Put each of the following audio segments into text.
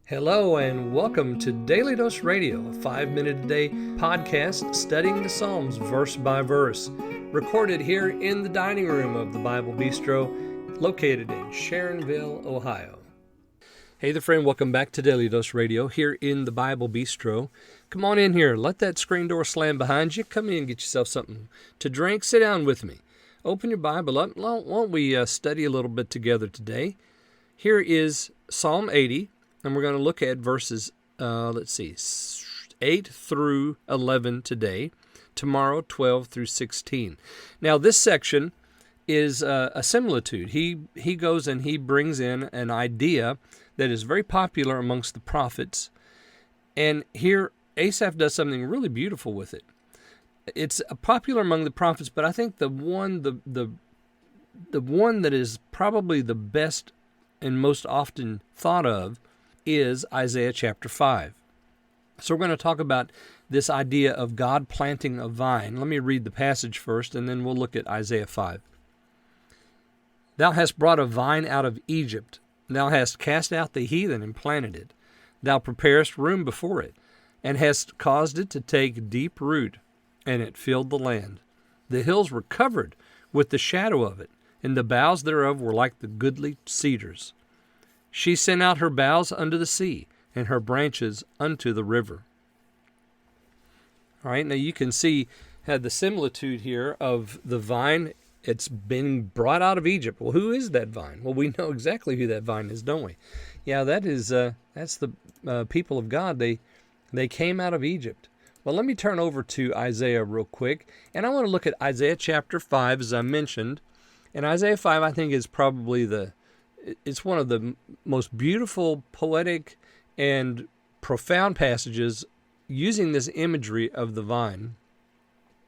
Hello and welcome to Daily Dose Radio, a 5-minute-a-day podcast studying the Psalms verse by verse, recorded here in the dining room of the Bible Bistro, located in Sharonville, Ohio. Hey there, friend. Welcome back to Daily Dose Radio here in the Bible Bistro. Come on in here. Let that screen door slam behind you. Come in and get yourself something to drink. Sit down with me. Open your Bible up. Won't we study a little bit together today? Here is Psalm 80. And we're going to look at verses, 8 through 11 today, tomorrow 12 through 16. Now, this section is a similitude. He goes and he brings in an idea that is very popular amongst the prophets. And here, Asaph does something really beautiful with it. It's popular among the prophets, but I think the one that is probably the best and most often thought of is Isaiah chapter 5. So we're going to talk about this idea of God planting a vine. Let me read the passage first, and then we'll look at Isaiah 5. Thou hast brought a vine out of Egypt. Thou hast cast out the heathen and planted it. Thou preparest room before it, and hast caused it to take deep root, and it filled the land. The hills were covered with the shadow of it, and the boughs thereof were like the goodly cedars. She sent out her boughs unto the sea, and her branches unto the river. All right, now you can see the similitude here of the vine. It's been brought out of Egypt. Well, who is that vine? Well, we know exactly who that vine is, don't we? Yeah, that's the people of God. They came out of Egypt. Well, let me turn over to Isaiah real quick, and I want to look at Isaiah chapter 5, as I mentioned. And Isaiah 5, I think, is probably it's one of the most beautiful, poetic, and profound passages using this imagery of the vine.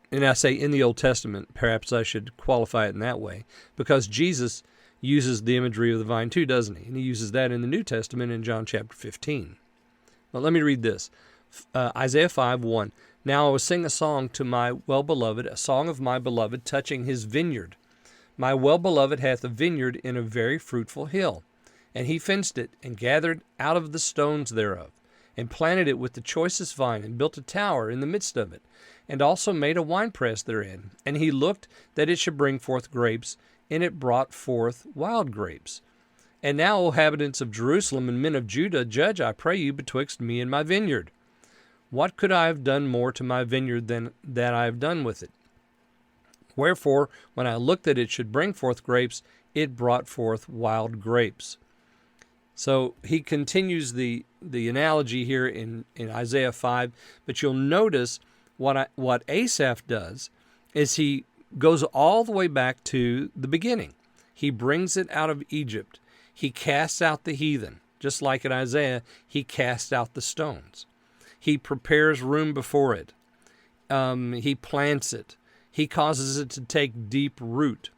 And I say in the Old Testament, perhaps I should qualify it in that way, because Jesus uses the imagery of the vine too, doesn't he? And he uses that in the New Testament in John chapter 15. Well, let me read this. Isaiah 5:1. Now I will sing a song to my well-beloved, a song of my beloved touching his vineyard. My well-beloved hath a vineyard in a very fruitful hill, and he fenced it, and gathered out of the stones thereof, and planted it with the choicest vine, and built a tower in the midst of it, and also made a winepress therein. And he looked that it should bring forth grapes, and it brought forth wild grapes. And now, O inhabitants of Jerusalem and men of Judah, judge, I pray you, betwixt me and my vineyard. What could I have done more to my vineyard than that I have done with it? Wherefore, when I looked that it should bring forth grapes, it brought forth wild grapes. So he continues the analogy here in Isaiah 5, but you'll notice what Asaph does is he goes all the way back to the beginning. He brings it out of Egypt. He casts out the heathen. Just like in Isaiah, he casts out the stones. He prepares room before it. He plants it. He causes it to take deep root.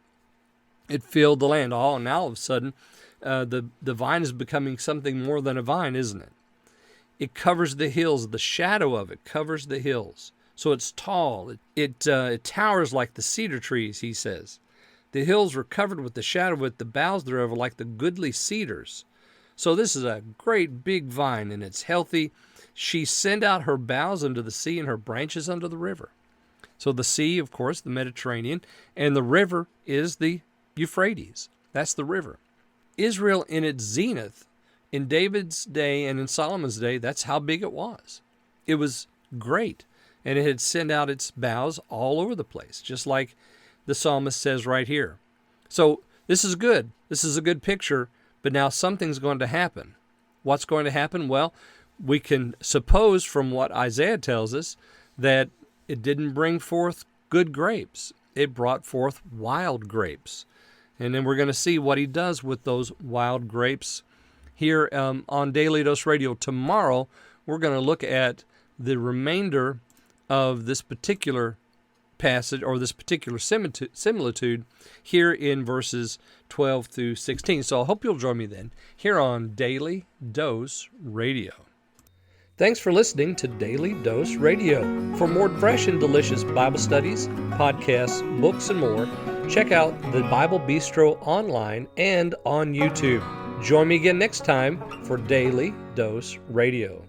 It filled the land. Oh, and now all of a sudden, the vine is becoming something more than a vine, isn't it? It covers the hills. The shadow of it covers the hills. So it's tall. It towers like the cedar trees, he says. The hills were covered with the shadow of it. The boughs thereof are like the goodly cedars. So this is a great big vine, and it's healthy. She sent out her boughs unto the sea, and her branches unto the river. So the sea, of course, the Mediterranean, and the river is the Euphrates. That's the river. Israel in its zenith, in David's day and in Solomon's day, that's how big it was. It was great, and it had sent out its boughs all over the place, just like the psalmist says right here. So this is good. This is a good picture, but now something's going to happen. What's going to happen? Well, we can suppose from what Isaiah tells us that it didn't bring forth good grapes. It brought forth wild grapes. And then we're going to see what he does with those wild grapes here on Daily Dose Radio. Tomorrow, we're going to look at the remainder of this particular passage, or this particular similitude, here in verses 12 through 16. So I hope you'll join me then here on Daily Dose Radio. Thanks for listening to Daily Dose Radio. For more fresh and delicious Bible studies, podcasts, books, and more, check out the Bible Bistro online and on YouTube. Join me again next time for Daily Dose Radio.